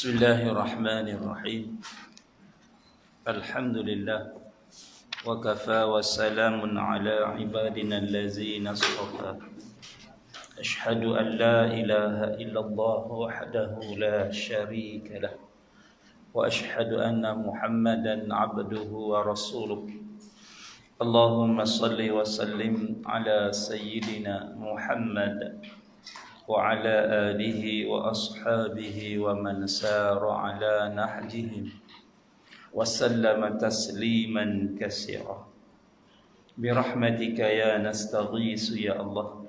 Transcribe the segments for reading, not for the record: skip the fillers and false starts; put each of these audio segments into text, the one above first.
Bismillahirrahmanirrahim. Alhamdulillah wa kafa wa salamun ala ibadina allazina astafa. Ashhadu an la ilaha illallah wahdahu la syarika lah wa ashhadu anna Muhammadan abduhu wa rasuluh. Allahumma salli wa sallim ala sayyidina Muhammad wa ala alihi wa ashabihi wa man sara ala nahjihim wa sallama tasliman katsira. Bi rahmatika ya nastaghiitsu ya Allah,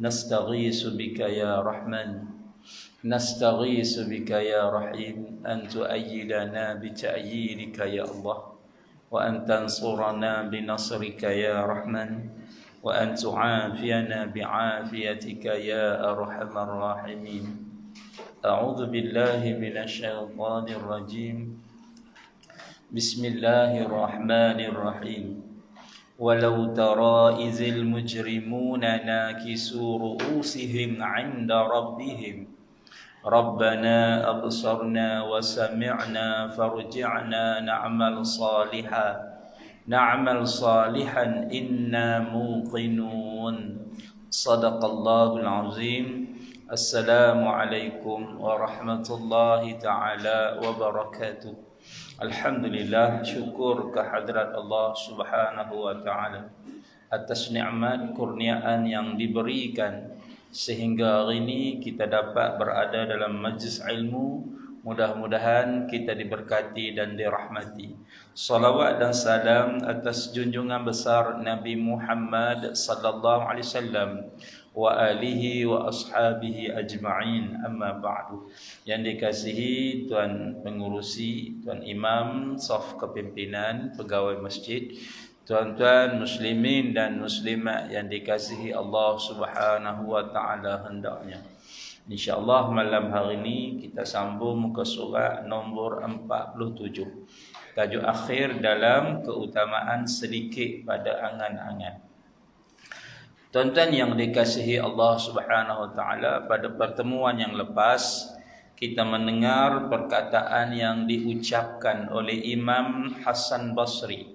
nastaghiitsu bika ya Rahman, nastaghiitsu bika ya Rahim, an tu'ayyidana bi ta'yidika ya Allah, wa an tansurana bi nasrika ya Rahman, wa an tu'afiyana bi'afiyatika ya arhamar rahimin. A'udzu billahi minasy syaithanir rajim. Bismillahirrahmanirrahim. Walau tara izil mujrimuna nakisu ru'usihim 'inda rabbihim Rabbana absarna wa sami'na farji'na na'mal salihan inna muqinun. Sadaqallahul azim. Assalamualaikum warahmatullahi ta'ala wabarakatuh. Alhamdulillah, syukur kehadrat Allah subhanahu wa ta'ala atas nikmat kurniaan yang diberikan sehingga hari ini kita dapat berada dalam majlis ilmu. Mudah-mudahan kita diberkati dan dirahmati. Salawat dan salam atas junjungan besar Nabi Muhammad sallallahu alaihi wasallam wa alihi wa ashabihi ajma'in, amma ba'du. Yang dikasihi Tuan Pengurusi, Tuan Imam, saf kepimpinan, pegawai masjid, tuan-tuan muslimin dan muslimat yang dikasihi Allah subhanahu wa ta'ala hendaknya. InsyaAllah malam hari ini kita sambung muka surat nombor 47. Tajuk akhir dalam keutamaan sedikit pada angan-angan. Tuan-tuan yang dikasihi Allah subhanahu wa ta'ala, pada pertemuan yang lepas kita mendengar perkataan yang diucapkan oleh Imam Hasan Basri.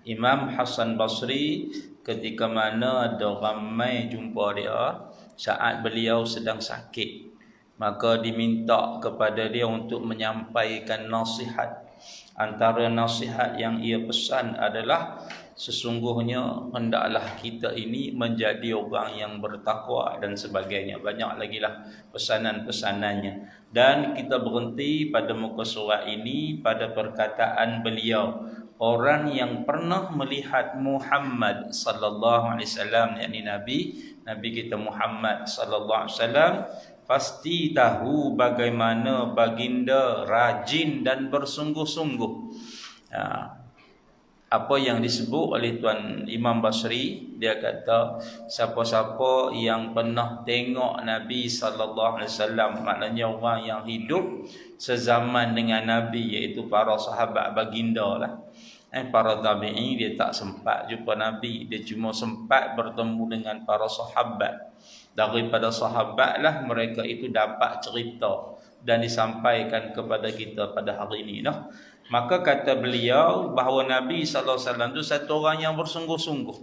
Imam Hasan Basri ketika mana ada ramai jumpa dia saat beliau sedang sakit, maka diminta kepada dia untuk menyampaikan nasihat. Antara nasihat yang ia pesan adalah sesungguhnya hendaklah kita ini menjadi orang yang bertakwa dan sebagainya. Banyak lagi lah pesanan-pesanannya. Dan kita berhenti pada muka surat ini pada perkataan beliau, orang yang pernah melihat Muhammad sallallahu alaihi wasallam, yakni Nabi kita Muhammad sallallahu alaihi wasallam, pasti tahu bagaimana baginda rajin dan bersungguh-sungguh. Apa yang disebut oleh Tuan Imam Basri, dia kata siapa-siapa yang pernah tengok Nabi sallallahu alaihi wasallam, maknanya orang yang hidup sezaman dengan Nabi, iaitu para sahabat baginda lah. Para tabi'in dia tak sempat jumpa Nabi, dia cuma sempat bertemu dengan para sahabat. Daripada sahabat lah mereka itu dapat cerita dan disampaikan kepada kita pada hari ini dah. Maka kata beliau bahawa Nabi sallallahu alaihi wasallam itu satu orang yang bersungguh-sungguh.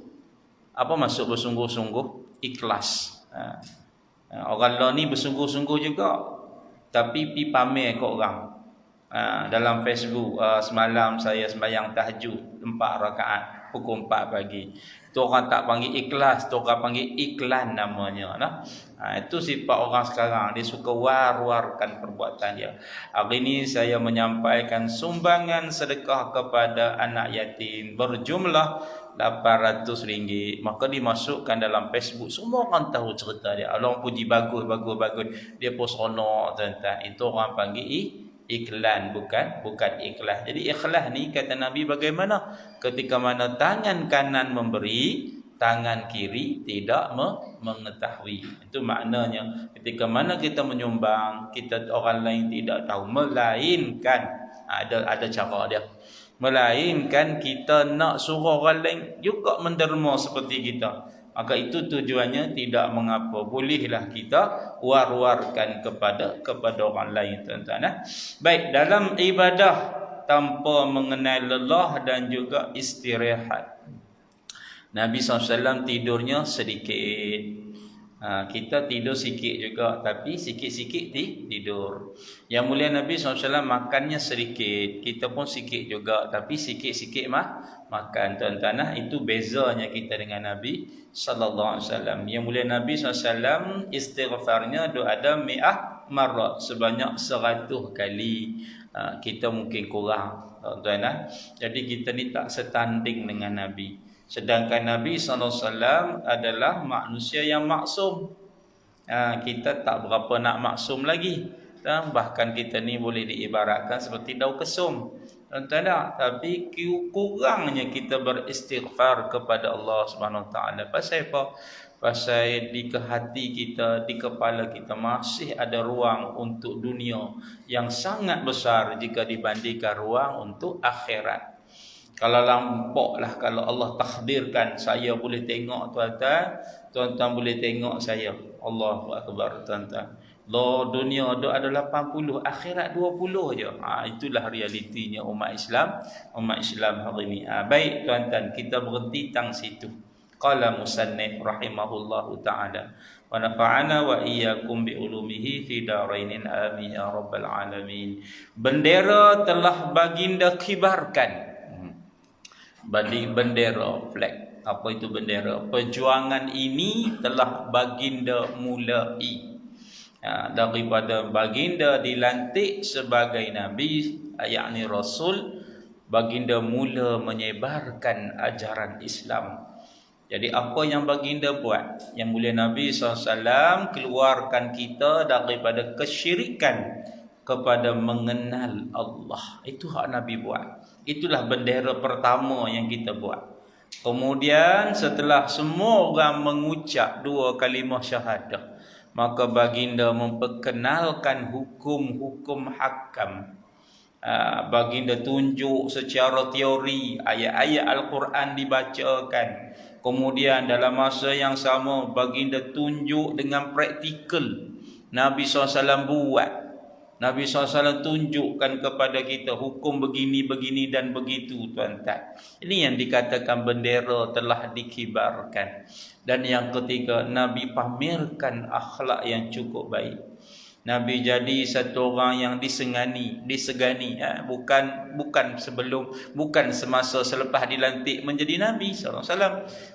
Apa maksud bersungguh-sungguh? Ikhlas. Orang lain ni bersungguh-sungguh juga, tapi pi pamer ke orang. Dalam Facebook semalam saya sembahyang tahajud 4 rakaat pukul 4 pagi. Tu orang tak panggil ikhlas, tu orang panggil iklan namanya nah. Itu sifat orang sekarang, dia suka war-warkan perbuatan dia. Hari ini saya menyampaikan sumbangan sedekah kepada anak yatim berjumlah RM800, maka dimasukkan dalam Facebook. Semua orang tahu cerita dia. Allah puji bagus. Dia pun seronok tuan-tuan. Itu orang panggil iklan, bukan ikhlas. Jadi ikhlas ni kata Nabi bagaimana? Ketika mana tangan kanan memberi, tangan kiri tidak mengetahui. Itu maknanya ketika mana kita menyumbang, kita orang lain tidak tahu, melainkan ada cara dia. Melainkan kita nak suruh orang lain juga menderma seperti kita. Maka itu tujuannya tidak mengapa, bolehlah kita war-warkan kepada orang lain, tuan-tuan. Baik, dalam ibadah tanpa mengenal lelah dan juga istirahat, Nabi SAW tidurnya sedikit. Kita tidur sikit juga, tapi sikit-sikit tidur. Yang mulia Nabi SAW makannya sedikit, kita pun sikit juga, tapi sikit-sikit makan, tuan-tuan. Itu bezanya kita dengan Nabi SAW. Yang mulia Nabi SAW istighfarnya ada mi'ah marrat, sebanyak 100 kali. Kita mungkin kurang, tuan-tuan. Jadi kita ni tak setanding dengan Nabi. Sedangkan Nabi SAW adalah manusia yang maksum. Kita tak berapa nak maksum lagi. Bahkan kita ni boleh diibaratkan seperti daun kesum. Tak? Tapi kurangnya kita beristighfar kepada Allah Subhanahu Wa Taala. Pasal apa? Pasal di hati kita, di kepala kita masih ada ruang untuk dunia yang sangat besar jika dibandingkan ruang untuk akhirat. Kalau lampaklah, kalau Allah takdirkan saya boleh tengok tuan-tuan boleh tengok saya. Allahu Akbar, tuan-tuan. Dunia ada 80, akhirat 20 je. Itulah realitinya umat Islam hari ini. Baik tuan-tuan, kita berhenti tang situ. Qala musannif rahimahullahu taala wa nafa'ana wa iyyakum bi ulumihi fi darainin amin ya rabbal alamin. Bendera telah baginda kibarkan. Bendera, flag. Apa itu bendera? Perjuangan ini telah baginda mulai. Daripada baginda dilantik sebagai Nabi, yakni Rasul, baginda mula menyebarkan ajaran Islam. Jadi apa yang baginda buat? Yang mulia Nabi SAW keluarkan kita daripada kesyirikan kepada mengenal Allah. Itu hak Nabi buat. Itulah bendera pertama yang kita buat. Kemudian setelah semua orang mengucap 2 kalimah syahadah, maka baginda memperkenalkan hukum-hukum hakam. Baginda tunjuk secara teori, ayat-ayat Al-Quran dibacakan. Kemudian dalam masa yang sama baginda tunjuk dengan praktikal. Nabi SAW buat. Nabi SAW tunjukkan kepada kita hukum begini dan begitu, tuan-tuan. Ini yang dikatakan bendera telah dikibarkan. Dan yang ketiga, Nabi pamerkan akhlak yang cukup baik. Nabi jadi satu orang yang disegani, bukan semasa selepas dilantik menjadi Nabi SAW,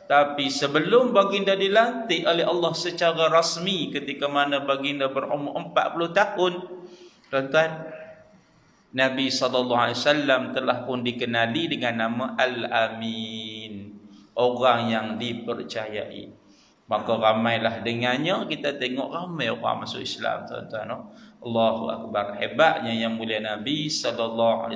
tapi sebelum baginda dilantik oleh Allah secara rasmi ketika mana baginda berumur 40 tahun. Tuan-tuan, Nabi SAW telah pun dikenali dengan nama Al-Amin, orang yang dipercayai. Maka ramailah dengannya, kita tengok ramai orang masuk Islam, tuan-tuan. Allahu Akbar. Hebatnya yang mulia Nabi SAW,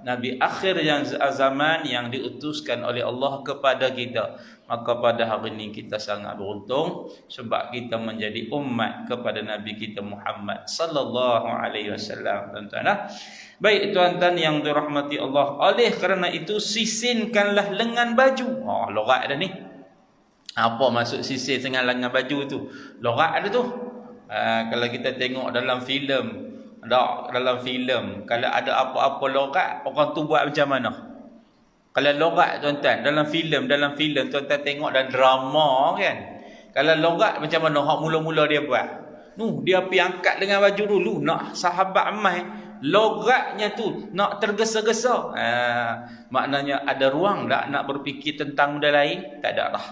Nabi akhir yang zaman yang diutuskan oleh Allah kepada kita. Maka pada hari ini kita sangat beruntung sebab kita menjadi umat kepada Nabi kita Muhammad sallallahu alaihi wasallam, tuan-tuan. Baik tuan-tuan yang dirahmati Allah, oleh kerana itu sisinkanlah lengan baju. Lorat dah ni. Apa maksud sisin dengan lengan baju tu? Lorat ada tu. Kalau kita tengok dalam filem, kalau ada apa-apa lorat, orang tu buat macam mana? Kalau lorat tuan-tuan dalam filem tuan-tuan tengok dalam drama kan. Kalau lorat macam mana hak mula-mula dia buat? Dia pergi angkat dengan baju dulu, nak sahabat amai. Loratnya tu nak tergesa-gesa. Maknanya ada ruang tak nak berfikir tentang benda lain? Tak ada dah.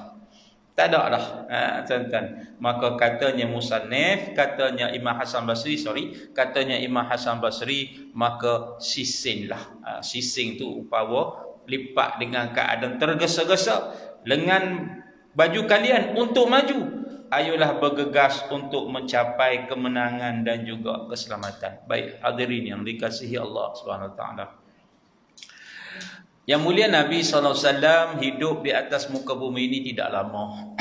Tuan-tuan. Maka katanya musannif, katanya Imam Hasan Basri, maka sisinlah. Sising tu umpama lipat dengan keadaan tergesa-gesa lengan baju kalian untuk maju. Ayolah bergegas untuk mencapai kemenangan dan juga keselamatan. Baik hadirin yang dikasihi Allah Subhanahu Wa Taala. Yang mulia Nabi SAW hidup di atas muka bumi ini tidak lama.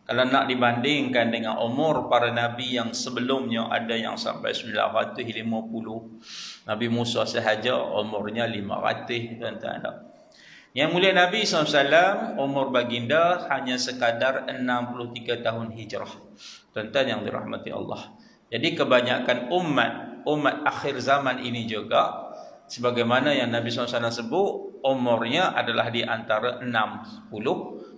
Kalau nak dibandingkan dengan umur para Nabi yang sebelumnya, ada yang sampai 950. Nabi Musa sahaja umurnya 500, tuan-tuan. Yang mulia Nabi SAW, umur baginda hanya sekadar 63 tahun hijrah. Tuan-tuan yang dirahmati Allah. Jadi kebanyakan umat akhir zaman ini juga, sebagaimana yang Nabi SAW sebut, umurnya adalah di antara 60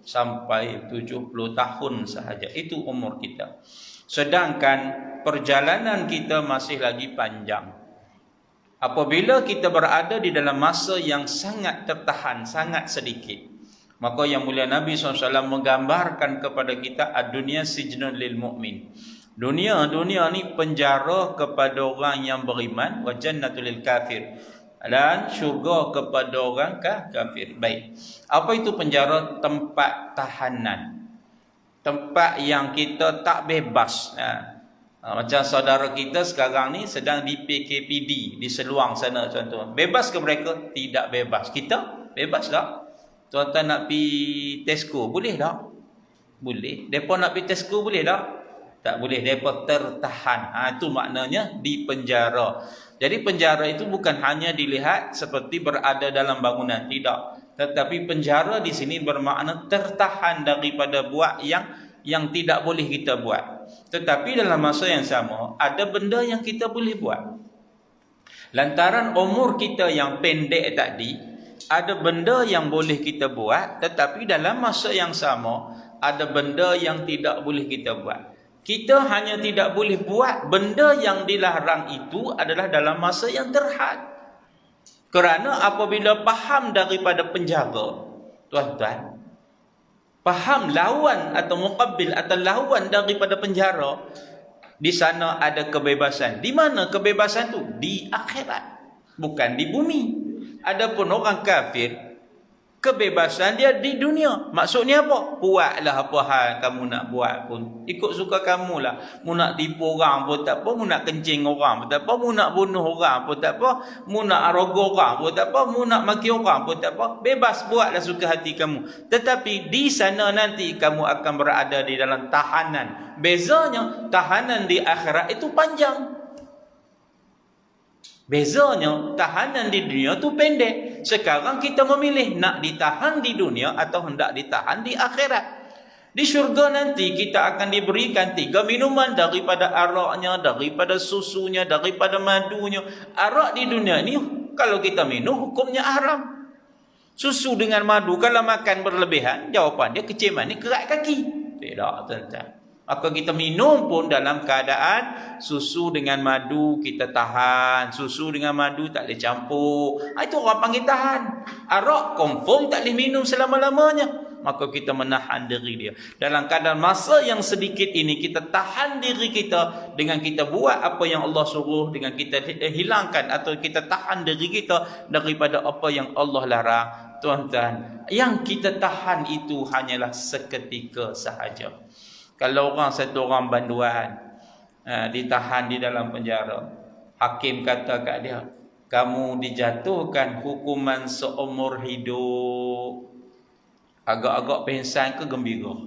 sampai 70 tahun sahaja. Itu umur kita. Sedangkan perjalanan kita masih lagi panjang. Apabila kita berada di dalam masa yang sangat tertahan, sangat sedikit, maka yang mulia Nabi SAW menggambarkan kepada kita ad-dunya sijnun lil mu'min. Dunia ni penjara kepada orang yang beriman, wa jannatul lil kafir, dan syurga kepada orang kafir. Baik. Apa itu penjara? Tempat tahanan. Tempat yang kita tak bebas. Macam saudara kita sekarang ni sedang di PKPD, di Seluang sana contoh. Bebas ke mereka? Tidak bebas. Kita bebas tak? Tuan-tuan nak pergi Tesco, boleh tak? Boleh. Mereka nak pergi Tesco, boleh tak? Tak boleh. Mereka tertahan. Itu maknanya di penjara. Jadi penjara itu bukan hanya dilihat seperti berada dalam bangunan. Tidak. Tetapi penjara di sini bermakna tertahan daripada buat yang tidak boleh kita buat. Tetapi dalam masa yang sama, ada benda yang kita boleh buat. Lantaran umur kita yang pendek tadi, ada benda yang boleh kita buat, tetapi dalam masa yang sama, ada benda yang tidak boleh kita buat. Kita hanya tidak boleh buat benda yang dilarang itu adalah dalam masa yang terhad. Kerana apabila faham daripada penjara, tuan-tuan, faham lawan atau muqabbil atau lawan daripada penjara, di sana ada kebebasan. Di mana kebebasan tu? Di akhirat, bukan di bumi. Adapun orang kafir, kebebasan dia di dunia. Maksudnya apa? Buatlah apa hal kamu nak buat pun, ikut suka kamu lah. Mu nak tipu orang pun tak apa, mu nak kencing orang pun tak apa, mu nak bunuh orang pun tak apa, mu nak arogo orang pun tak apa, mu nak maki orang pun tak apa. Bebas, buatlah suka hati kamu. Tetapi di sana nanti kamu akan berada di dalam tahanan. Bezanya tahanan di akhirat itu panjang. Bezanya tahanan di dunia tu pendek. Sekarang kita memilih nak ditahan di dunia atau hendak ditahan di akhirat. Di syurga nanti kita akan diberikan 3 minuman, daripada araknya, daripada susunya, daripada madunya. Arak di dunia ni kalau kita minum hukumnya haram. Susu dengan madu kalau makan berlebihan, jawapan dia keciman ni kerat kaki. Tidak, tuan-tuan. Maka kita minum pun dalam keadaan susu dengan madu kita tahan. Susu dengan madu tak boleh campur. Itu orang panggil tahan. Arak confirm tak boleh minum selama-lamanya. Maka kita menahan diri dia. Dalam keadaan masa yang sedikit ini, kita tahan diri kita dengan kita buat apa yang Allah suruh, dengan kita hilangkan atau kita tahan diri kita daripada apa yang Allah larang. Tuan-tuan, yang kita tahan itu hanyalah seketika sahaja. Kalau satu orang banduan ditahan di dalam penjara, hakim kata kat dia, kamu dijatuhkan hukuman seumur hidup. Agak-agak pengsan ke gembira?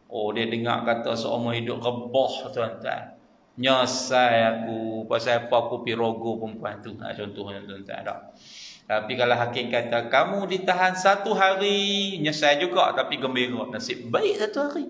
Oh, dia dengar kata seumur hidup, rebah tuan-tuan. Nyesal aku, pasal apa aku pergi rogo perempuan tu. Contohnya tuan-tuan tak. Tapi kalau hakim kata kamu ditahan 1 hari, nyesal juga tapi gembira. Nasib baik 1 hari.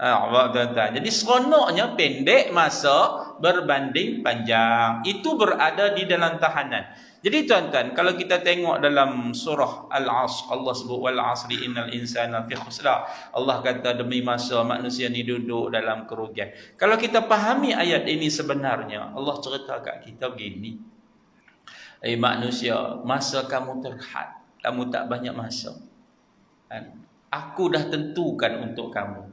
Jadi seronoknya pendek masa berbanding panjang. Itu berada di dalam tahanan. Jadi tuan-tuan, kalau kita tengok dalam surah Al-Asr, Allah sebut wal asri innal insana fi khusra. Allah kata demi masa manusia ni duduk dalam kerugian. Kalau kita fahami ayat ini sebenarnya, Allah cerita kat kita begini. Manusia, masa kamu terhad, kamu tak banyak masa. Aku dah tentukan untuk kamu.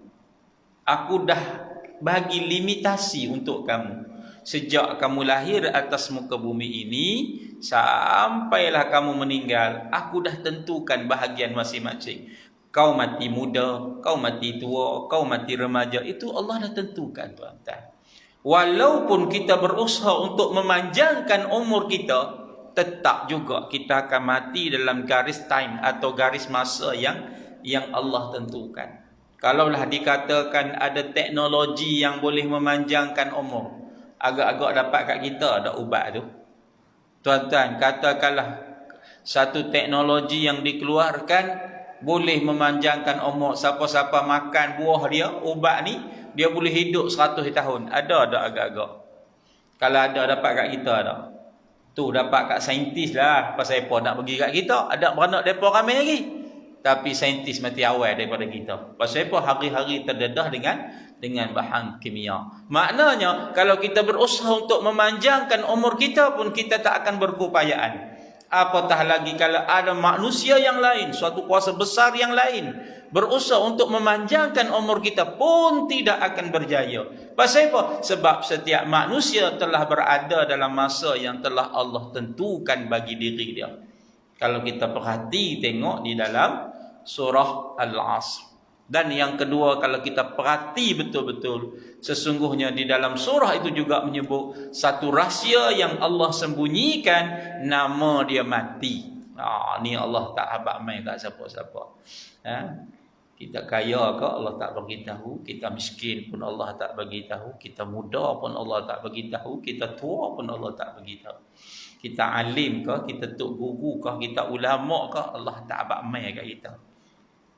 Aku dah bagi limitasi untuk kamu. Sejak kamu lahir atas muka bumi ini, sampailah kamu meninggal, aku dah tentukan bahagian masing-masing. Kau mati muda, kau mati tua, kau mati remaja, itu Allah dah tentukan, tuan-tuan. Walaupun kita berusaha untuk memanjangkan umur kita, tetap juga kita akan mati dalam garis time atau garis masa yang Allah tentukan. Kalaulah dikatakan ada teknologi yang boleh memanjangkan umur, agak-agak dapat kat kita ada ubat tu. Tuan-tuan, katakanlah Satu teknologi yang dikeluarkan boleh memanjangkan umur. Siapa-siapa makan buah dia, ubat ni, dia boleh hidup 100 tahun. Ada agak-agak. Kalau ada, dapat kat kita ada. Tu dapat kat saintis lah. Pasal apa nak pergi kat kita? Ada beranak mereka ramai lagi. Tapi saintis mati awal daripada kita. Pasal apa? Hari-hari terdedah dengan bahan kimia. Maknanya, kalau kita berusaha untuk memanjangkan umur kita pun, kita tak akan berkeupayaan. Apatah lagi kalau ada manusia yang lain, suatu kuasa besar yang lain, berusaha untuk memanjangkan umur kita pun tidak akan berjaya. Pasal apa? Sebab setiap manusia telah berada dalam masa yang telah Allah tentukan bagi diri dia. Kalau kita perhati tengok di dalam surah Al-Asr. Dan yang kedua, kalau kita perhati betul-betul, sesungguhnya di dalam surah itu juga menyebut satu rahsia yang Allah sembunyikan, nama dia mati. Ni Allah tak habaq main kat siapa-siapa. Kita kaya ke Allah tak bagi tahu, kita miskin pun Allah tak bagi tahu, kita muda pun Allah tak bagi tahu, kita tua pun Allah tak bagi tahu. Kita alim ke, kita tok guru ke, kita ulama ke, Allah tak habaq main kat kita.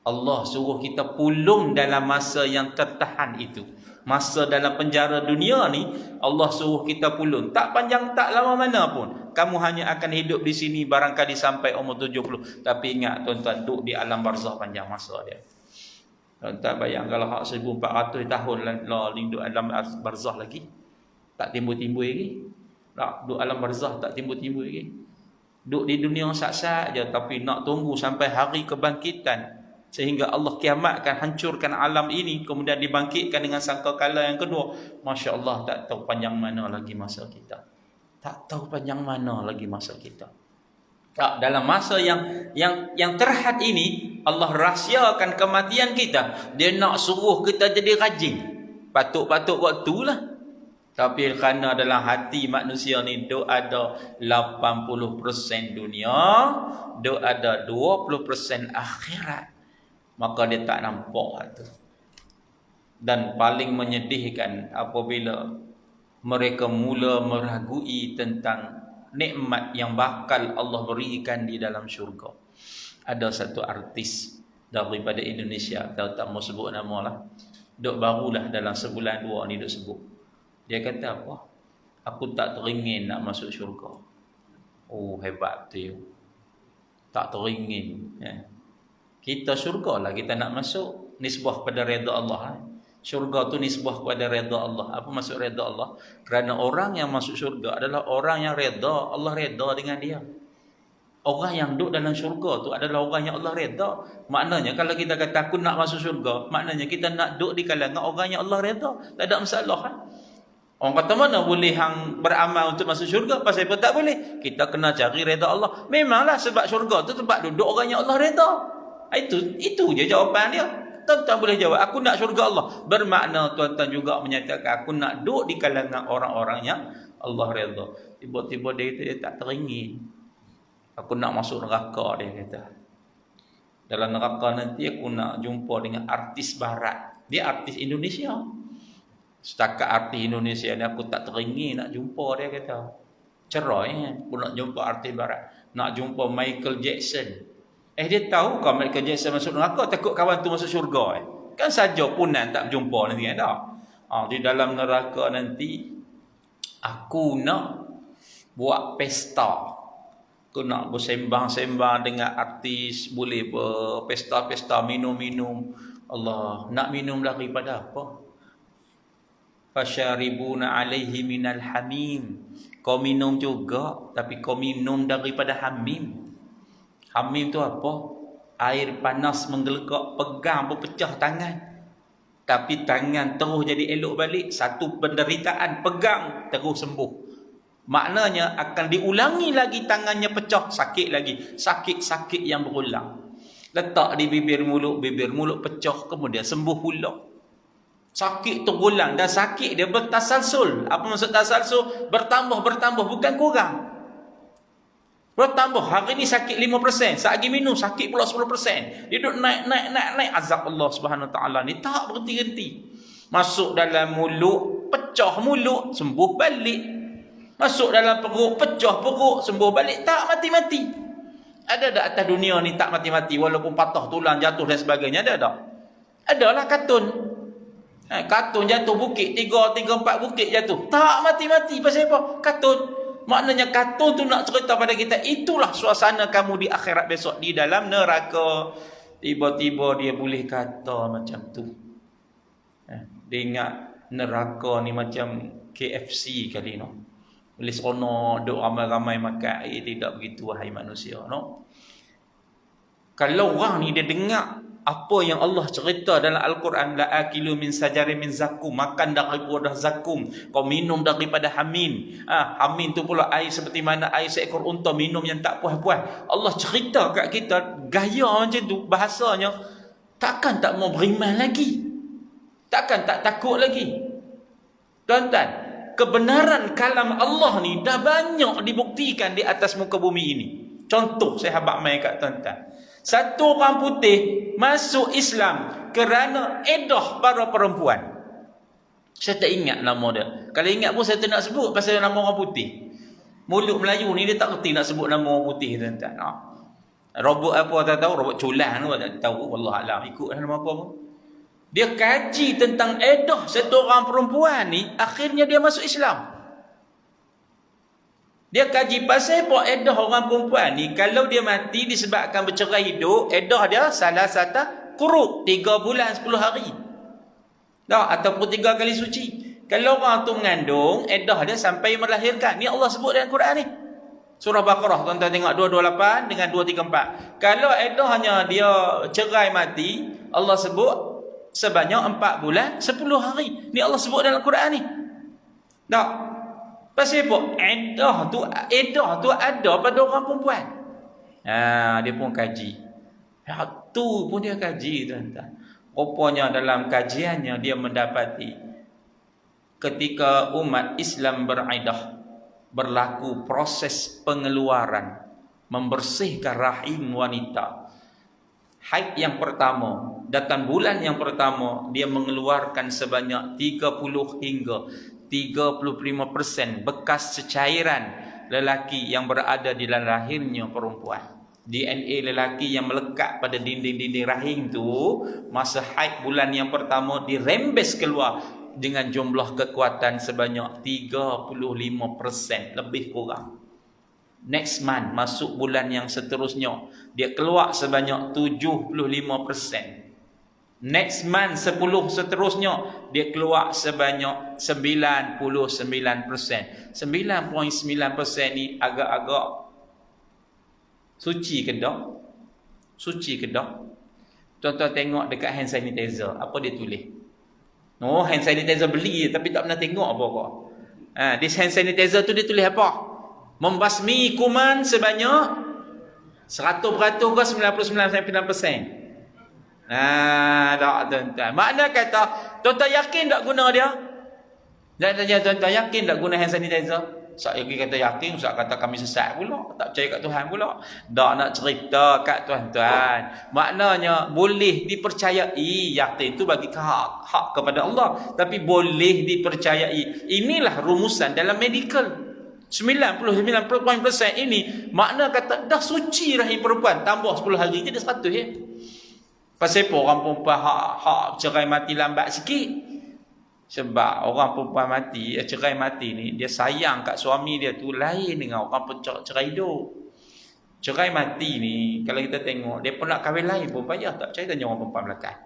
Allah suruh kita pulung dalam masa yang tertahan itu. Masa dalam penjara dunia ni, Allah suruh kita pulung. Tak panjang, tak lama mana pun. Kamu hanya akan hidup di sini barangkali sampai umur 70. Tapi ingat tuan-tuan, duduk di alam barzah panjang masa dia. Tuan-tuan bayang kalau 1400 tahun duduk alam barzah lagi. Tak timbul-timbul lagi. Tak, duduk alam barzah tak timbul-timbul lagi. Duduk di dunia sak-sak je, tapi nak tunggu sampai hari kebangkitan. Sehingga Allah kiamatkan, hancurkan alam ini, kemudian dibangkitkan dengan sangkakala yang kedua. Masya Allah, tak tahu panjang mana lagi masa kita. Tak tahu panjang mana lagi masa kita. Tak, dalam masa yang terhad ini, Allah rahsiakan kematian kita. Dia nak suruh kita jadi rajin. Patut-patut waktulah. Tapi kerana dalam hati manusia ni duk ada 80% dunia, duk ada 20% akhirat. Maka dia tak nampak tu. Dan paling menyedihkan apabila mereka mula meragui tentang nikmat yang bakal Allah berikan di dalam syurga. Ada satu artis daripada Indonesia, tak mau sebut nama lah, duk barulah dalam sebulan dua ni duk sebut. Dia kata apa? Aku tak teringin nak masuk syurga. Oh, hebat tu. Tak teringin. Kita syurga lah kita nak masuk. Nisbah pada redha Allah. Syurga tu nisbah kepada redha Allah. Apa maksud redha Allah? Kerana orang yang masuk syurga adalah orang yang redha, Allah redha dengan dia. Orang yang duduk dalam syurga tu adalah orang yang Allah redha. Maknanya kalau kita kata aku nak masuk syurga, maknanya kita nak duduk di kalangan orang yang Allah redha. Tak ada masalah kan? Orang kata mana boleh hang beramal untuk masuk syurga? Pasal apa tak boleh? Kita kena cari redha Allah. Memanglah sebab syurga tu tempat duduk orang yang Allah redha. Itu je jawapan dia. Tuan-tuan boleh jawab, aku nak syurga Allah. Bermakna tuan-tuan juga menyatakan aku nak duduk di kalangan orang-orang yang Allah redha. Tiba-tiba dia tak teringin. Aku nak masuk neraka, dia kata. Dalam neraka nanti aku nak jumpa dengan artis barat. Dia artis Indonesia. Setakat artis Indonesia ni aku tak teringin nak jumpa, dia kata. Cerai kan? Aku nak jumpa artis barat. Nak jumpa Michael Jackson. Dia tahu kan Michael Jackson masuk neraka, takut kawan tu masuk syurga. Kan saja punan tak berjumpa nanti kan tak? Di dalam neraka nanti aku nak buat pesta. Aku nak bersembang-sembang dengan artis, boleh berpesta-pesta, minum-minum. Allah, nak minum daripada apa? Fasyaribuna alaihi minal hamim. Kau minum juga, tapi kau minum daripada hamim. Hamim tu apa? Air panas menggelegak, pegang berpecah tangan. Tapi tangan terus jadi elok balik. Satu penderitaan, pegang terus sembuh. Maknanya akan diulangi lagi tangannya pecah, sakit lagi. Sakit-sakit yang berulang. Letak di bibir mulut pecah, kemudian sembuh pula. Sakit terulang dan sakit dia bertasalsul. Apa maksud tasalsul? Bertambah, bukan kurang. Bertambah, hari ni sakit 5%, saat lagi minum sakit pula 10%. Dia duduk naik. Azab Allah Subhanahu Wa Taala ni tak berhenti-henti. Masuk dalam mulut, pecah mulut, sembuh balik. Masuk dalam perut, pecah perut, sembuh balik. Tak mati-mati. Ada tak atas dunia ni tak mati-mati walaupun patah tulang, jatuh dan sebagainya? Ada tak? Adalah kartun. Kartun jatuh bukit, 3, 4 bukit jatuh. Tak mati-mati. Pasal apa? Kartun. Maknanya kartun tu nak cerita pada kita, itulah suasana kamu di akhirat besok, di dalam neraka. Tiba-tiba dia boleh kata macam tu. Dia ingat neraka ni macam KFC kali no. Boleh seronok duk ramai-ramai makan. Tidak begitu wahai manusia no. Kalau orang ni dia dengar apa yang Allah cerita dalam Al-Quran, la akilu min sajarin min zakum, makan daripada zakum, kau minum daripada hamim. Hamim tu pula air seperti mana air seekor unta, minum yang tak puas-puas. Allah cerita kat kita gaya macam tu, bahasanya takkan tak mau beriman lagi, takkan tak takut lagi. Tuan-tuan, kebenaran kalam Allah ni dah banyak dibuktikan di atas muka bumi ini. Contoh saya habaq mai kat tuan-tuan. Satu orang putih masuk Islam kerana edah para perempuan. Saya tak ingat nama dia. Kalau ingat pun saya tak nak sebut pasal nama orang putih. Mulut Melayu ni dia tak kerti nak sebut nama orang putih, tuan-tuan. Robot apa tak tahu, robot culang tu tak tahu, wallahualam ikut nama apa pun. Dia kaji tentang edah satu orang perempuan ni, akhirnya dia masuk Islam. Dia kaji pasal apa edah orang perempuan ni, kalau dia mati disebabkan bercerai hidup, edah dia salah satu quru, 3 bulan 10 hari. Ataupun 3 kali suci. Kalau orang tu mengandung, edah dia sampai melahirkan. Ni Allah sebut dalam Quran ni. Surah Baqarah, tuan-tuan tengok 228 dengan 234. Kalau edahnya dia cerai mati, Allah sebut sebanyak 4 bulan 10 hari. Ni Allah sebut dalam Quran ni. Tak. Pasal apa? Edah tu ada pada orang perempuan. Dia pun kaji. Tu pun dia kaji, tuan-tuan. Rupanya dalam kajiannya dia mendapati ketika umat Islam beriddah, berlaku proses pengeluaran, membersihkan rahim wanita. Haid yang pertama, datang bulan yang pertama, dia mengeluarkan sebanyak 30 hingga 35% bekas secairan lelaki yang berada di dalam rahimnya perempuan. DNA lelaki yang melekat pada dinding-dinding rahim tu, masa haid bulan yang pertama dirembes keluar dengan jumlah kekuatan sebanyak 35%, lebih kurang. Next month, masuk bulan yang seterusnya, dia keluar sebanyak 75%. Next month 10 seterusnya, dia keluar sebanyak 99%. 9.9% ni agak-agak suci ke tak? Suci ke tak? Tuan-tuan tengok dekat hand sanitizer, apa dia tulis? Hand sanitizer beli tapi tak pernah tengok apa-apa. This hand sanitizer tu dia tulis apa? Membasmi kuman sebanyak 100% ke 99.9%. Tak, tuan-tuan. Makna kata, tuan-tuan yakin tak guna dia? Dan tanya tuan-tuan yakin tak guna hand sanitizer? Ustaz Yogi kata yakin, Ustaz kata kami sesat pula, tak percaya kat Tuhan pula. Tak nak cerita kat tuan-tuan. Maknanya boleh dipercayai, yakin tu bagi hak kepada Allah, tapi boleh dipercayai. Inilah rumusan dalam medical. 99% ini makna kata dah suci rahim perempuan, tambah 10 hari jadi 100 ya. Pasal apa orang perempuan hak cerai mati lambat sikit? Sebab orang perempuan mati, cerai mati ni, dia sayang kat suami dia tu lain dengan orang cerai hidup. Cerai mati ni, kalau kita tengok, dia pun nak kahwin lain pun payah, tak percaya tanya orang perempuan belakang.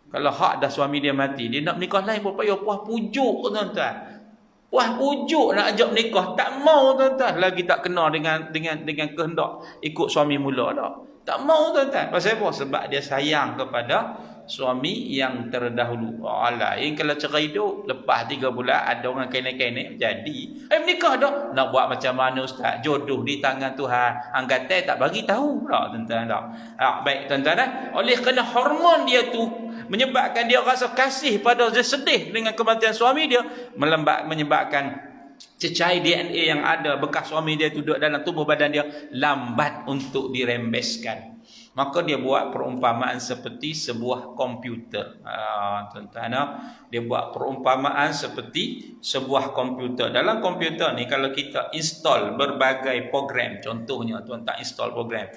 Kalau hak dah suami dia mati, dia nak menikah lain pun payah, puas pujuk tuan-tuan. Puas pujuk nak ajak menikah, tak mau tuan-tuan. Lagi tak kena dengan kehendak ikut suami mula dah. Tak mau tuan-tuan. Pasal apa? Sebab dia sayang kepada suami yang terdahulu. Lain kalau cerai hidup, lepas 3 bulan ada orang kainik-kainik jadi. Menikah dah. Nak buat macam mana ustaz? Jodoh di tangan Tuhan. Anggatai tak bagi tahu pula tuan-tuan dah. Baik tuan-tuan. Oleh kerana hormon dia tu menyebabkan dia rasa kasih pada dia, sedih dengan kematian suami dia, menyebabkan cecair DNA yang ada bekas suami dia duduk dalam tubuh badan dia lambat untuk dirembeskan. Maka dia buat perumpamaan seperti sebuah komputer. Tuan-tuan, dia buat perumpamaan seperti sebuah komputer. Dalam komputer ni kalau kita install berbagai program, contohnya tuan-tuan install program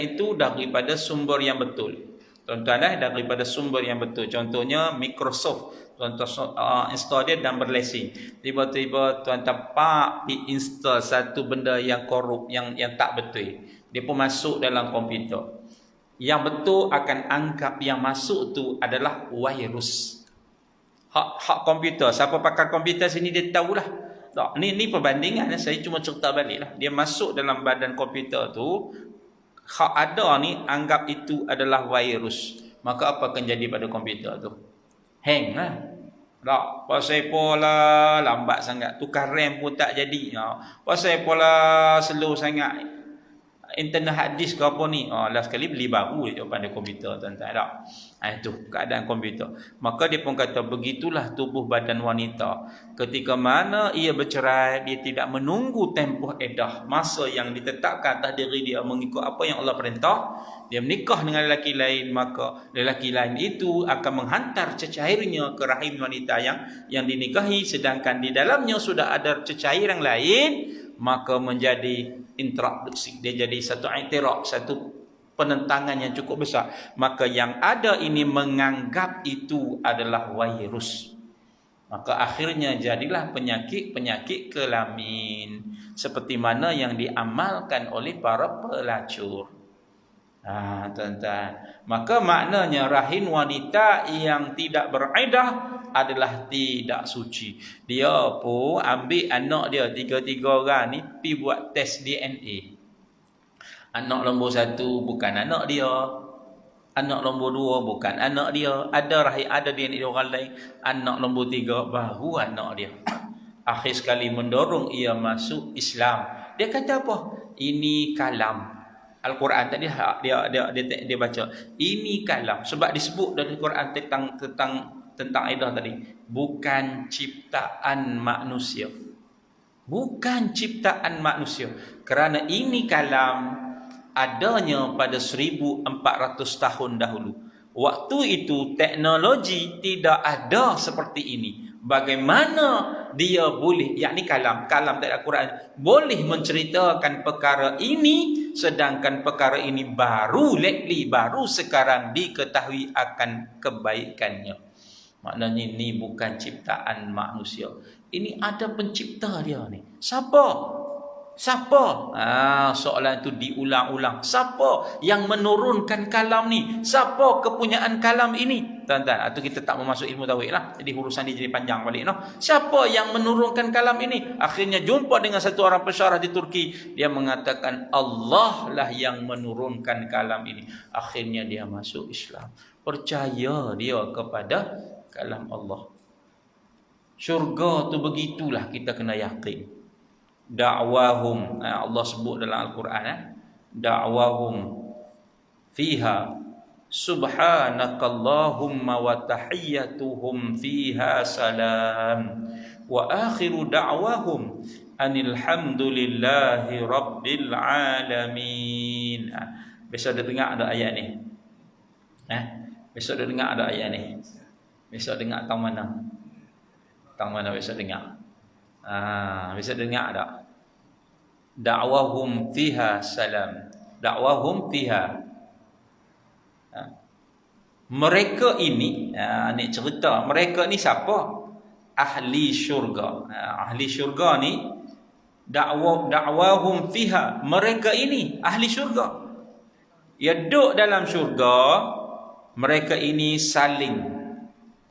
itu daripada sumber yang betul. Tuan-tuan, daripada sumber yang betul. Contohnya Microsoft, tuan-tuan install dia dan berlesing. Tiba-tiba tuan-tuan pergi install satu benda yang korup, yang tak betul. Dia pun masuk dalam komputer. Yang betul akan anggap yang masuk tu adalah virus. Hak komputer, siapa pakar komputer sini dia tahulah. Tak, ni perbandingan, saya cuma cerita baliklah. Dia masuk dalam badan komputer tu, hak ada ni anggap itu adalah virus. Maka apa akan jadi pada komputer tu? Hang lah. Tak, pasal pola lambat sangat, tukar RAM pun tak jadi. Pasal pola slow sangat, internet hard disk ke apa ni, last kali beli baru je pada komputer, tuan-tuan. Tak, itu keadaan komputer. Maka dia pun kata begitulah tubuh badan wanita. Ketika mana ia bercerai, dia tidak menunggu tempoh edah, masa yang ditetapkan atas diri dia mengikut apa yang Allah perintah. Dia menikah dengan lelaki lain, maka lelaki lain itu akan menghantar cecairnya ke rahim wanita yang dinikahi, sedangkan di dalamnya sudah ada cecair yang lain. Maka menjadi introduksi, dia jadi satu i'tiraf, satu penentangan yang cukup besar. Maka yang ada ini menganggap itu adalah virus. Maka akhirnya jadilah penyakit kelamin, seperti mana yang diamalkan oleh para pelacur. Tuan-tuan, maka maknanya rahim wanita yang tidak beriddah adalah tidak suci. Dia pun ambil anak dia, 3 orang ni, pergi buat tes DNA. Anak nombor 1 bukan anak dia, anak nombor 2 bukan anak dia, ada DNA orang lain. Anak nombor 3 baru anak dia. Akhir sekali mendorong ia masuk Islam. Dia kata apa? Ini kalam. Al-Quran tadi dia baca. Ini kalam, sebab disebut dalam Al-Quran tentang iddah tadi, bukan ciptaan manusia. Bukan ciptaan manusia. Kerana ini kalam adanya pada 1400 tahun dahulu. Waktu itu teknologi tidak ada seperti ini. Bagaimana dia boleh, yakni kalam tak ada Quran, boleh menceritakan perkara ini, sedangkan perkara ini baru sekarang diketahui akan kebaikannya. Maknanya ini bukan ciptaan manusia. Ini ada pencipta dia ni. Siapa? Soalan itu diulang-ulang. Siapa yang menurunkan kalam ni? Siapa kepunyaan kalam ini? Tuan-tuan, itu kita tak mau masuk ilmu tauhid lah. Jadi urusan ni jadi panjang balik. Siapa yang menurunkan kalam ini? Akhirnya jumpa dengan satu orang pensyarah di Turki. Dia mengatakan Allah lah yang menurunkan kalam ini. Akhirnya dia masuk Islam. Percaya dia kepada kalam Allah. Syurga tu begitulah, kita kena yakin. Da'wahum, Allah sebut dalam Al-Quran, da'wahum fiha subhanakallahumma wa tahiyyatuhum fiha salam wa akhiru da'wahum anilhamdulillahi rabbil alamin. Besok dia dengar ada ayat ni. Besok dia dengar ada ayat ni. Besok dengar tang mana? Tang mana besok dengar? Bisa dengar tak? Da'wahum fiha salam. Da'wahum fiha. Mereka ini, ni cerita, mereka ni siapa? Ahli syurga. Ahli syurga ni, da'wahum fiha. Mereka ini ahli syurga. Ya duduk dalam syurga, mereka ini saling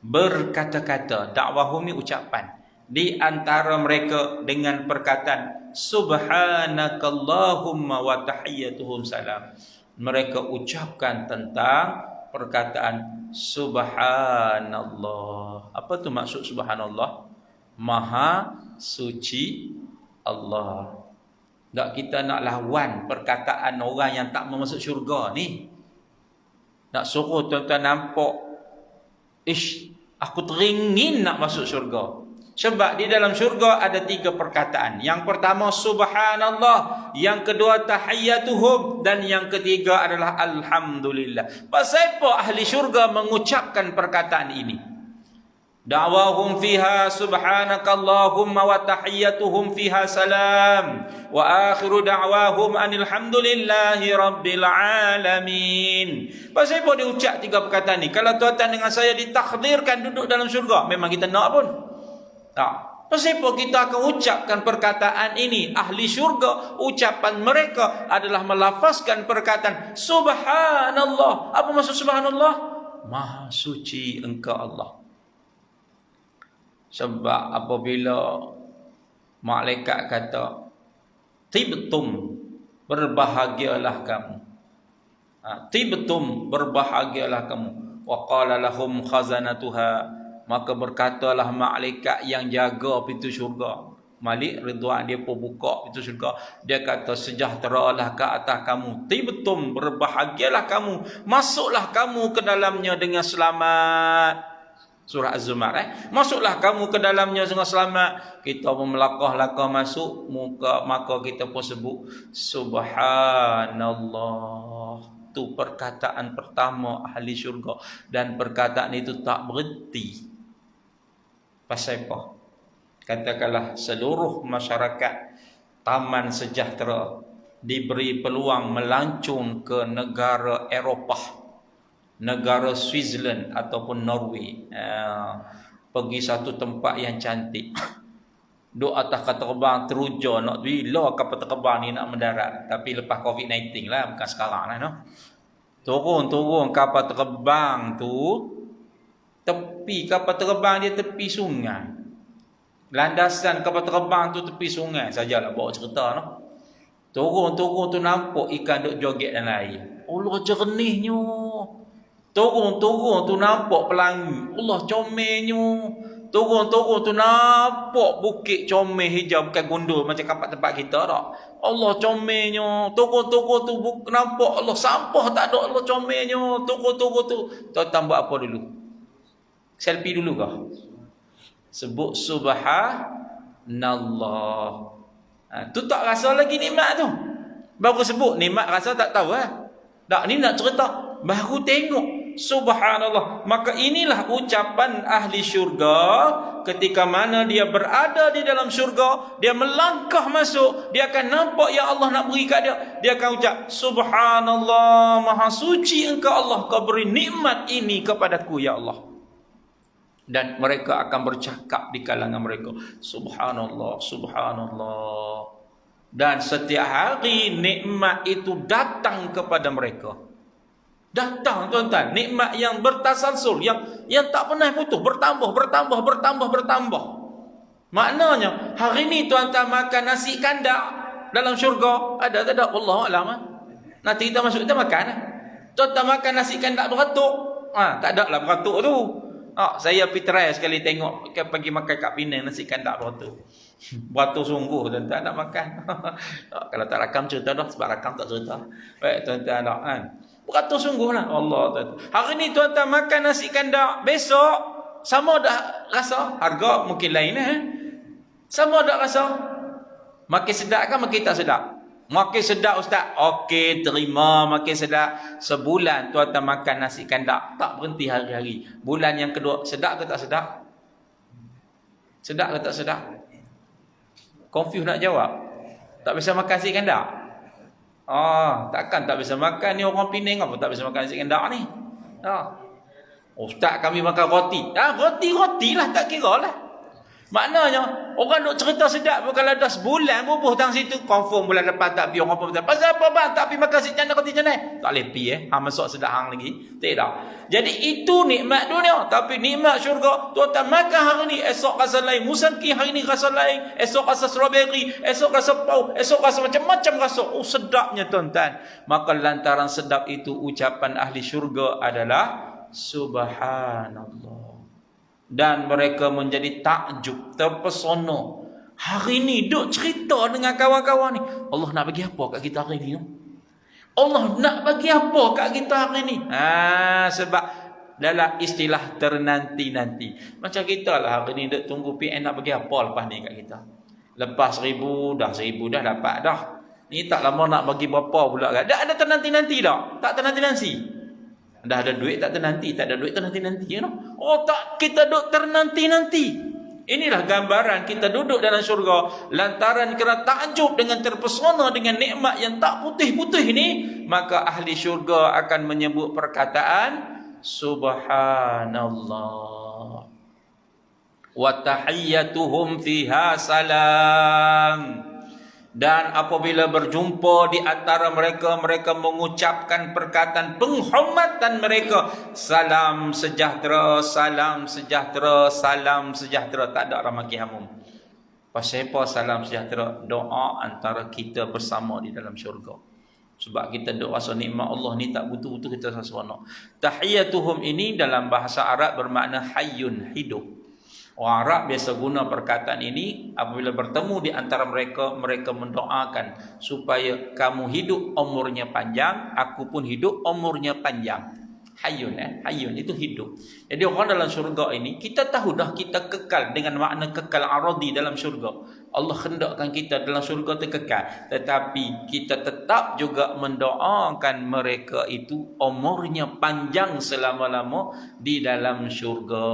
berkata-kata. Da'wahum ni ucapan. Di antara mereka dengan perkataan subhanakallahumma wa tahiyyatuhum salam. Mereka ucapkan tentang perkataan subhanallah. Apa tu maksud subhanallah? Maha suci Allah. Tak, kita nak lawan perkataan orang yang tak masuk syurga ni. Nak suruh tuan-tuan nampak, aku teringin nak masuk syurga. Sebab di dalam syurga ada 3 perkataan. Yang pertama subhanallah, yang kedua tahiyyatuhum, dan yang ketiga adalah alhamdulillah. Pasal apa ahli syurga mengucapkan perkataan ini? Da'wahum fiha subhanakallahumma wa tahiyyatuhum fiha salam wa akhiru da'wahum anil hamdulillahi rabbil alamin. Pasal apa dia ucap 3 perkataan ni? Kalau tuan-tuan dengan saya ditakdirkan duduk dalam syurga, memang kita nak pun tak. Pasal apa kita akan ucapkan perkataan ini? Ahli syurga, ucapan mereka adalah melafazkan perkataan subhanallah. Apa maksud subhanallah? Maha suci engkau Allah. Sebab apabila malaikat kata tibtum, berbahagialah kamu, tibtum, berbahagialah kamu, wa qala lahum khazanatuha, maka berkatalah malaikat yang jaga pintu syurga, Malik Ridwan, dia pun buka pintu syurga, dia kata sejahteralah ke atas kamu, tibtum, berbahagialah kamu, masuklah kamu ke dalamnya dengan selamat. Surah Az-Zumar, masuklah kamu ke dalamnya dengan selamat. Kita pun melangkah-langkah masuk, maka kita pun sebut subhanallah. Itu perkataan pertama ahli syurga, dan perkataan itu tak berhenti. Pasal apa? Katakanlah seluruh masyarakat Taman Sejahtera diberi peluang melancong ke negara Eropah, negara Switzerland ataupun Norway, pergi satu tempat yang cantik, duk atas kapal terbang teruja, nak bila kapal terbang ni nak mendarat. Tapi lepas COVID-19 lah, bukan sekarang lah, no? Turun kapal terbang tu, tepi kapal terbang dia tepi sungai, landasan kapal terbang tu tepi sungai sajalah, bawa cerita, no? Turun tu nampak ikan duk joget dalam air. Allah jernihnya. Turun tu nampak pelangi. Allah comelnya. Turun tu nampak bukit comel hijau, bukan gundul macam tempat kita tak. Allah comelnya. Turun tu nampak Allah sampah tak ada, Allah comelnya. Turun tu. Tuan-tuan buat apa dulu? Selfie dulu kah? Sebut subhanallah. Tu tak rasa lagi nikmat tu. Baru sebut nikmat rasa tak tahu Tak, ni nak cerita baru tengok subhanallah. Maka inilah ucapan ahli syurga ketika mana dia berada di dalam syurga, dia melangkah masuk, dia akan nampak yang Allah nak beri kat dia. Dia akan ucap subhanallah, maha suci engkau Allah, kau beri nikmat ini kepadaku ya Allah. Dan mereka akan bercakap di kalangan mereka, subhanallah, subhanallah. Dan setiap hari nikmat itu datang kepada mereka. Datang, tuan-tuan, nikmat yang bertasalsul, yang tak pernah putus, bertambah. Maknanya hari ni tuan-tuan makan nasi kandak dalam syurga, ada tak ada? Wallahu a'lam. Nanti kita masuk kita makan. Tuan-tuan makan nasi kandak beratuk, tak ada lah beratuk tu. Saya pergi try sekali tengok, pergi makan kat Penang nasi kandak beratuk. Beratuk sungguh, tuan-tuan nak makan. Kalau tak rakam cerita dah, sebab rakam tak cerita. Baik, tuan-tuan nak kan. Beratur sungguh lah Allah, tuan-tuan. Hari ni tuan-tuan makan nasi kandak, besok sama dah rasa, harga mungkin lain sama dah rasa. Makin sedap kan makin tak sedap? Makin sedap ustaz. Okey, terima makin sedap. Sebulan tuan-tuan makan nasi kandak, tak berhenti hari-hari. Bulan yang kedua, sedap ke tak sedap? Sedap ke tak sedap? Confuse nak jawab. Tak bisa makan nasi kandak? Takkan tak bisa makan ni, orang Penang apa tak bisa makan nasi kandak ni? Ustaz kami makan roti. Roti lah, tak kira lah. Maknanya orang duk cerita sedap pun kalau dah sebulan bubuh tang situ, confirm bulan depan tak pi orang apa. Pasal apa bang tak pi makan si cana roti canai? Tak boleh pi masuk sedap hang lagi. Tak. Jadi itu nikmat dunia, tapi nikmat syurga tuan-tuan makan hari ni, esok rasa lain. Musangki hari ni rasa lain, esok rasa strawberry, esok rasa pau, esok rasa macam-macam rasa. Sedapnya tuan-tuan. Maka lantaran sedap itu ucapan ahli syurga adalah subhanallah. Dan mereka menjadi takjub, terpesona. Hari ni duk cerita dengan kawan-kawan ni, Allah nak bagi apa kat kita hari ni? Allah nak bagi apa kat kita hari ni? Sebab dalam istilah ternanti-nanti. Macam kita lah hari ni duk tunggu PN nak bagi apa lepas ni kat kita. Lepas 1,000 dah dapat dah. Ni tak lama nak bagi berapa pula kan. Dah ada ternanti-nanti dah. Tak ternanti-nanti. Dah ada duit tak ternanti, tak ada duit ternanti-nanti you know? Oh tak, kita duk ternanti-nanti. Inilah gambaran kita duduk dalam syurga lantaran kerana takjub dengan terpesona dengan nikmat yang tak putih-putih ni, maka ahli syurga akan menyebut perkataan subhanallah wa tahiyyatuhum fiha salam. Dan apabila berjumpa di antara mereka, mereka mengucapkan perkataan penghormatan mereka, salam sejahtera, salam sejahtera, salam sejahtera. Tak ada orang maki hamum. Pasal apa salam sejahtera? Doa antara kita bersama di dalam syurga. Sebab kita doa rasa nikmat Allah ni tak betul-betul kita rasa seronok. Tahiyyatuhum ini dalam bahasa Arab bermakna hayyun, hidup. Orang Arab biasa guna perkataan ini apabila bertemu di antara mereka, mereka mendoakan supaya kamu hidup umurnya panjang, aku pun hidup umurnya panjang. Hayyun, hayyun itu hidup. Jadi orang dalam syurga ini, kita tahu dah kita kekal dengan makna kekal aradi dalam syurga. Allah hendakkan kita dalam syurga itu kekal. Tetapi kita tetap juga mendoakan mereka itu umurnya panjang selama-lama di dalam syurga.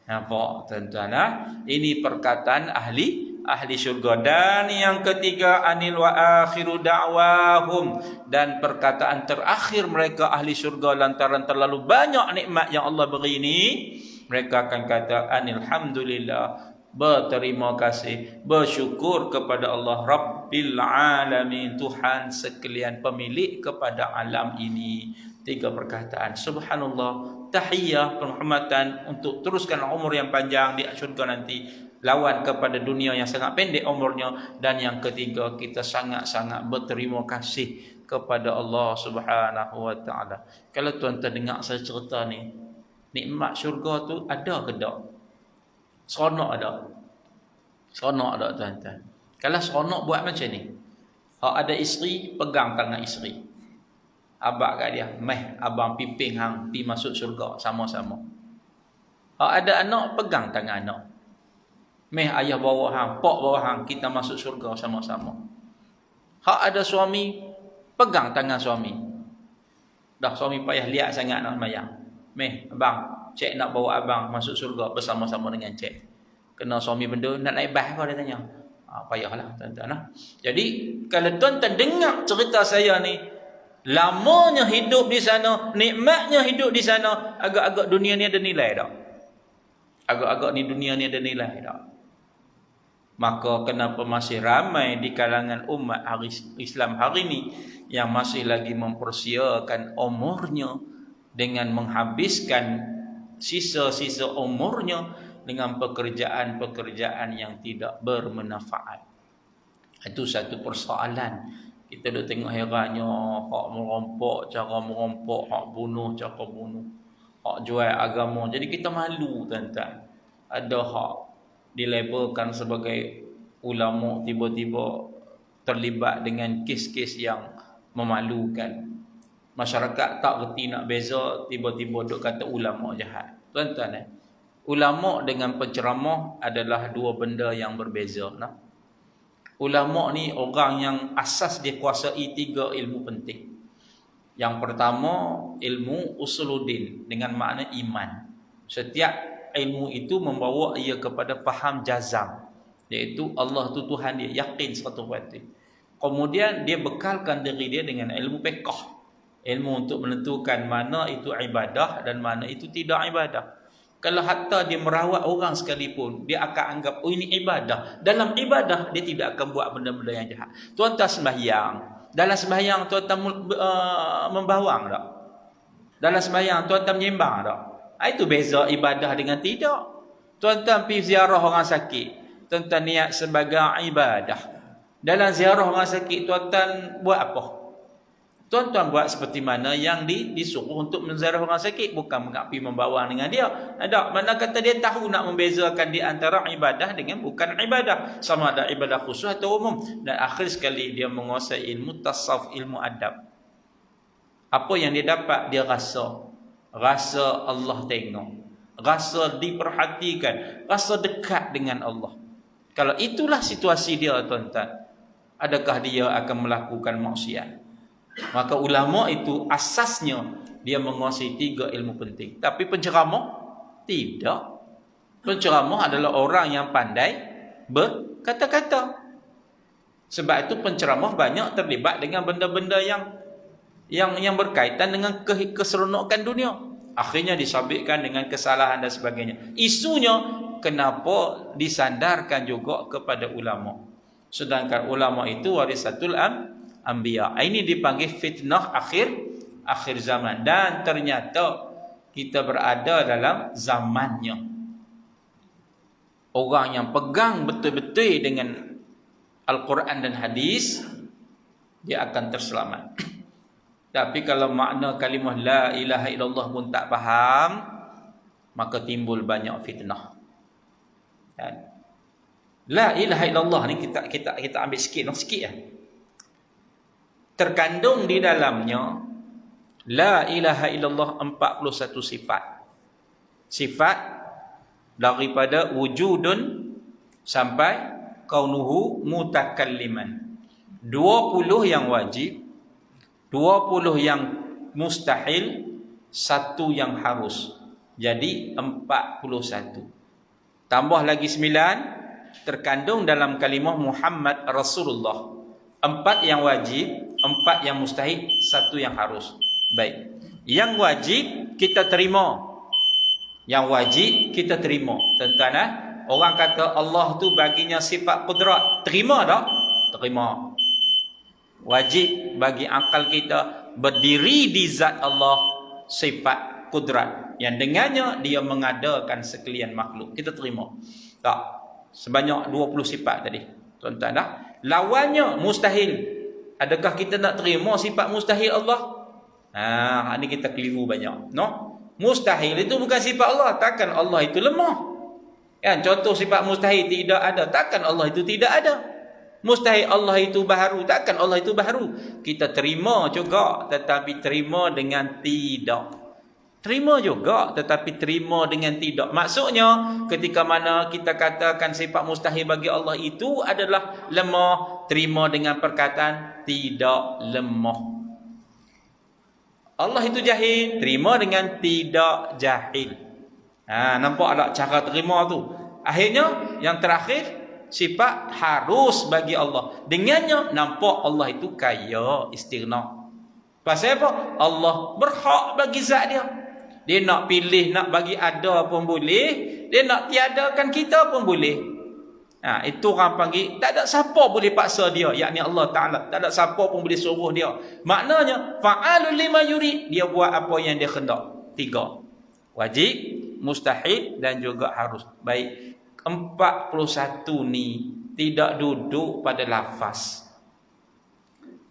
Nampak tuan-tuan ini perkataan ahli syurga. Dan yang ketiga, anil wa akhiru da'wahum, dan perkataan terakhir mereka ahli syurga lantaran terlalu banyak nikmat yang Allah beri ini, mereka akan kata alhamdulillah, berterima kasih, bersyukur kepada Allah Rabbil Alamin, Tuhan sekalian, pemilik kepada alam ini. 3 perkataan subhanallah, tahiyyah, penghormatan untuk teruskan umur yang panjang di syurga nanti, lawan kepada dunia yang sangat pendek umurnya. Dan yang ketiga, kita sangat-sangat berterima kasih kepada Allah Subhanahu wa taala. Kalau tuan-tuan dengar saya cerita ni, nikmat syurga tu ada ke tak? Seronok ada. Seronok ada tuan-tuan. Kalau seronok buat macam ni. Hak ada isteri, pegang tangan isteri. Abang kat dia, meh abang pimpin hang pi masuk syurga sama-sama. Hak ada anak, pegang tangan anak. Meh ayah bawa hang, pak bawa hang, kita masuk syurga sama-sama. Hak ada suami, pegang tangan suami. Dah suami payah lihat sangat nak sembahyang. Meh abang, cik nak bawa abang masuk syurga bersama-sama dengan cik. Kena suami benda nak naik bas apa dia tanya. Payahlah tuan-tuan. Jadi kalau tuan-tuan dengar cerita saya ni, lamanya hidup di sana, nikmatnya hidup di sana, agak-agak dunia ni ada nilai tak? Agak-agak ni dunia ni ada nilai tak? Maka kenapa masih ramai di kalangan umat Islam hari ini yang masih lagi mempersiakan umurnya dengan menghabiskan sisa-sisa umurnya dengan pekerjaan-pekerjaan yang tidak bermanfaat. Itu satu persoalan. Kita dah tengok herannya, hak merompok, cara merompok, hak bunuh, cara bunuh, hak jual agama. Jadi kita malu tuan-tuan. Ada hak dilabelkan sebagai ulama tiba-tiba terlibat dengan kes-kes yang memalukan. Masyarakat tak reti nak beza, tiba-tiba duk kata ulama jahat. Tuan-tuan, ulama dengan penceramah adalah 2 benda yang berbeza. Ulama ni orang yang asas dia kuasai 3 ilmu penting. Yang pertama, ilmu usuluddin dengan makna iman. Setiap ilmu itu membawa ia kepada faham jazam, iaitu Allah tu Tuhan dia, yakin 100%. Kemudian dia bekalkan diri dia dengan ilmu fiqh, ilmu untuk menentukan mana itu ibadah dan mana itu tidak ibadah. Kalau hatta dia merawat orang sekalipun, dia akan anggap, oh ini ibadah. Dalam ibadah, dia tidak akan buat benda-benda yang jahat. Tuan-tuan sembahyang. Dalam sembahyang, tuan-tuan membawang tak? Dalam sembahyang, tuan-tuan menyembang tak? Itu beza ibadah dengan tidak. Tuan-tuan pergi ziarah orang sakit, tuan-tuan niat sebagai ibadah. Dalam ziarah orang sakit, tuan-tuan buat apa? Tuan-tuan buat seperti mana yang disuruh untuk menziarah orang sakit, bukan mengapi membawang dengan dia. Ada mana kata dia tahu nak membezakan di antara ibadah dengan bukan ibadah, sama ada ibadah khusus atau umum. Dan akhir sekali dia menguasai ilmu tasawuf, ilmu adab. Apa yang dia dapat dia rasa, rasa Allah tengok, rasa diperhatikan, rasa dekat dengan Allah. Kalau itulah situasi dia, tuan-tuan, adakah dia akan melakukan maksiat? Maka ulama itu asasnya dia menguasai 3 ilmu penting. Tapi penceramah tidak. Penceramah adalah orang yang pandai berkata-kata. Sebab itu penceramah banyak terlibat dengan benda-benda yang berkaitan dengan keseronokan dunia. Akhirnya disabitkan dengan kesalahan dan sebagainya. Isunya kenapa disandarkan juga kepada ulama. Sedangkan ulama itu warisatul anbiya. Ini dipanggil fitnah akhir zaman. Dan ternyata kita berada dalam zamannya. Orang yang pegang betul-betul dengan Al-Quran dan hadis, dia akan terselamat. Tapi kalau makna kalimah la ilaha illallah pun tak faham, maka timbul banyak fitnah. Dan la ilaha illallah ni kita ambil sikit lah. Terkandung di dalamnya la ilaha illallah 41 sifat. Sifat daripada wujudun sampai kaunuhu mutakalliman. 20 yang wajib, 20 yang mustahil, 1 yang harus. Jadi 41. Tambah lagi 9 terkandung dalam kalimah Muhammad Rasulullah. 4 yang wajib, 4 yang mustahil, 1 yang harus. Baik. Yang wajib kita terima. Yang wajib kita terima. Tuan-tuan, orang kata Allah tu baginya sifat kudrat. Terima tak? Terima. Wajib bagi akal kita berdiri di zat Allah sifat kudrat. Yang dengannya dia mengadakan sekalian makhluk. Kita terima. Tak? Sebanyak 20 sifat tadi. Tuan-tuan dah. Lawannya mustahil. Adakah kita nak terima sifat mustahil Allah? Ini kita keliru banyak. No? Mustahil itu bukan sifat Allah. Takkan Allah itu lemah. Kan? Contoh sifat mustahil tidak ada. Takkan Allah itu tidak ada. Mustahil Allah itu baharu. Takkan Allah itu baharu. Kita terima juga, tetapi terima dengan tidak. Terima juga, tetapi terima dengan tidak. Maksudnya, ketika mana kita katakan sifat mustahil bagi Allah itu adalah lemah, terima dengan perkataan tidak lemah. Allah itu jahil, terima dengan tidak jahil. Nampak tak cara terima tu? Akhirnya, yang terakhir, sifat harus bagi Allah. Dengannya, nampak Allah itu kaya, istighna. Pasal apa? Allah berhak bagi zat dia. Dia nak pilih, nak bagi ada pun boleh. Dia nak tiadakan kita pun boleh. Itu orang panggil, tak ada siapa boleh paksa dia, yakni Allah Ta'ala. Tak ada siapa pun boleh suruh dia. Maknanya, fa'alul lima yurid. Dia buat apa yang dia hendak. 3. Wajib, mustahil dan juga harus. Baik. 41 ni tidak duduk pada lafaz.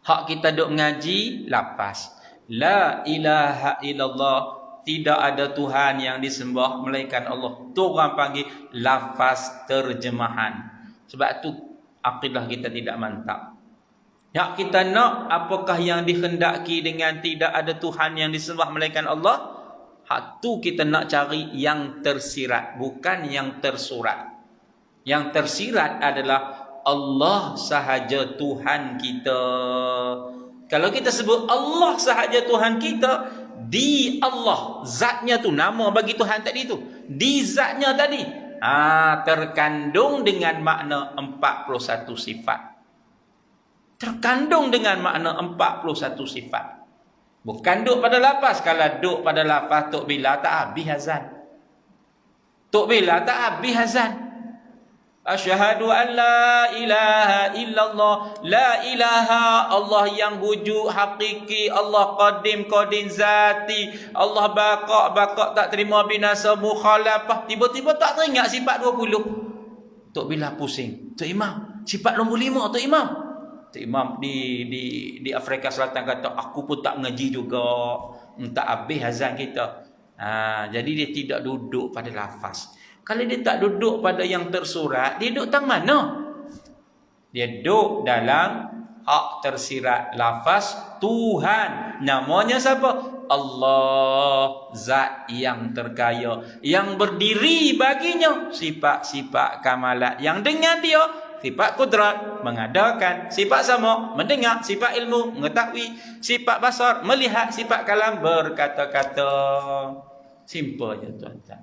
Hak kita duk mengaji, lafaz. La ilaha illallah. Tidak ada Tuhan yang disembah melainkan Allah. Tu orang panggil lafaz terjemahan. Sebab tu akidah kita tidak mantap. Yang kita nak, apakah yang dikhendaki dengan tidak ada Tuhan yang disembah melainkan Allah? Hak tu kita nak cari yang tersirat, bukan yang tersurat. Yang tersirat adalah Allah sahaja Tuhan kita. Kalau kita sebut Allah sahaja Tuhan kita, di Allah, zatnya tu, nama bagi Tuhan tadi tu, di zatnya tadi, terkandung dengan makna 41 sifat. Terkandung dengan makna 41 sifat. Bukan duk pada lafaz. Kalau duk pada lafaz, Tok Bila tak habis azan. Tok Bila tak habis azan. Asyhadu an la ilaha illallah. La ilaha, Allah yang wujud hakiki, Allah qadim zati, Allah baqa tak terima binasa mukhalafah. Tiba-tiba tak teringat sifat 20. Tok Bila pusing. Tok Imam, sifat nombor 5 Tok Imam. Tok Imam di Afrika Selatan kata, aku pun tak mengaji juga. Tak habis azan kita. Jadi dia tidak duduk pada lafaz. Kalau dia tak duduk pada yang tersurat, dia duduk tang mana? Dia duduk dalam hak tersirat lafaz Tuhan. Namanya siapa? Allah, zat yang terkaya, yang berdiri baginya sifat-sifat kamalat, yang dengan dia sifat kudrat, mengadakan, sifat sama, mendengar, sifat ilmu, mengetahui, sifat basar, melihat, sifat kalam, berkata-kata. Simple je tuan-tuan.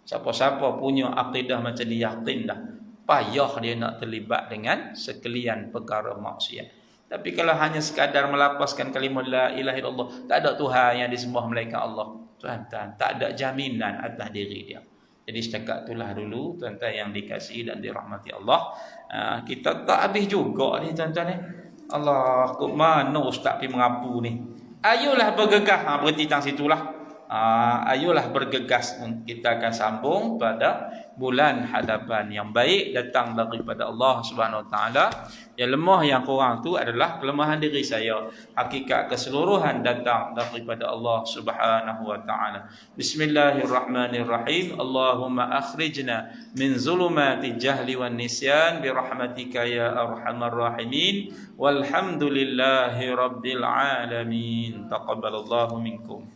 Siapa-siapa punya akidah macam dia, yakin dah, payah dia nak terlibat dengan sekalian perkara maksiat. Tapi kalau hanya sekadar melapaskan kalimah la ilaha illallah, tak ada Tuhan yang disembah melainkan Allah, tuan-tuan, tak ada jaminan atas diri dia. Jadi setakat itulah dulu tuan-tuan yang dikasihi dan dirahmati Allah. Kita tak habis juga ni tuan-tuan ni. Allah, kok mana ustaz pergi mengapu ni? Ayolah bergegas, berhenti tang situlah. Ayolah bergegas, kita akan sambung pada bulan hadapan yang baik datang daripada Allah Subhanahu Wa Taala. Yang lemah yang kurang tu adalah kelemahan diri saya. Hakikat keseluruhan datang daripada Allah Subhanahu Wa Taala. Bismillahirrahmanirrahim. Allahumma akhrijna min zulumati jahli wan nisyan bi rahmatika ya arhamar rahimin. Walhamdulillahi rabbil alamin. Taqabbalallahu minkum.